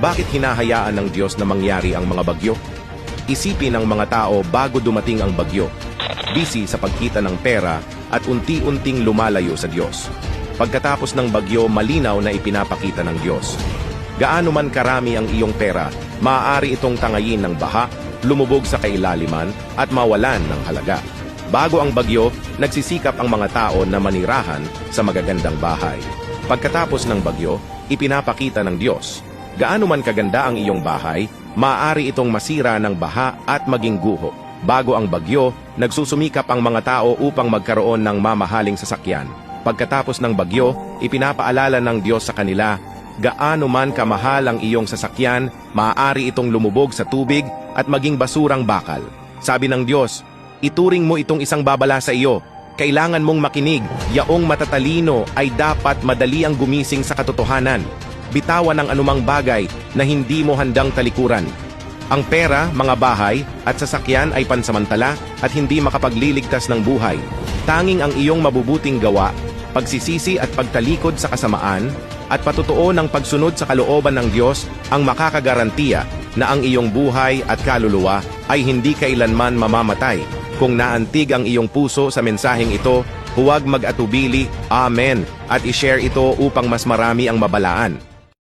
Bakit hinahayaan ng Diyos na mangyari ang mga bagyo? Isipin ng mga tao bago dumating ang bagyo. Busy sa pagkita ng pera at unti-unting lumalayo sa Diyos. Pagkatapos ng bagyo, malinaw na ipinapakita ng Diyos. Gaano man karami ang iyong pera, maaari itong tangayin ng baha, lumubog sa kailaliman at mawalan ng halaga. Bago ang bagyo, nagsisikap ang mga tao na manirahan sa magagandang bahay. Pagkatapos ng bagyo, ipinapakita ng Diyos. Gaano man kaganda ang iyong bahay, maaari itong masira ng baha at maging guho. Bago ang bagyo, nagsusumikap ang mga tao upang magkaroon ng mamahaling sasakyan. Pagkatapos ng bagyo, ipinapaalala ng Diyos sa kanila, gaano man kamahal ang iyong sasakyan, maaari itong lumubog sa tubig at maging basurang bakal. Sabi ng Diyos, ituring mo itong isang babala sa iyo. Kailangan mong makinig, yaong matatalino ay dapat madali ang gumising sa katotohanan. Bitawan ang anumang bagay na hindi mo handang talikuran. Ang pera, mga bahay, at sasakyan ay pansamantala at hindi makapagliligtas ng buhay. Tanging ang iyong mabubuting gawa, pagsisisi at pagtalikod sa kasamaan, at patutuo ng pagsunod sa kalooban ng Diyos ang makakagarantiya na ang iyong buhay at kaluluwa ay hindi kailanman mamamatay. Kung naantig ang iyong puso sa mensaheng ito, huwag mag-atubili, Amen, at i-share ito upang mas marami ang mabalaan.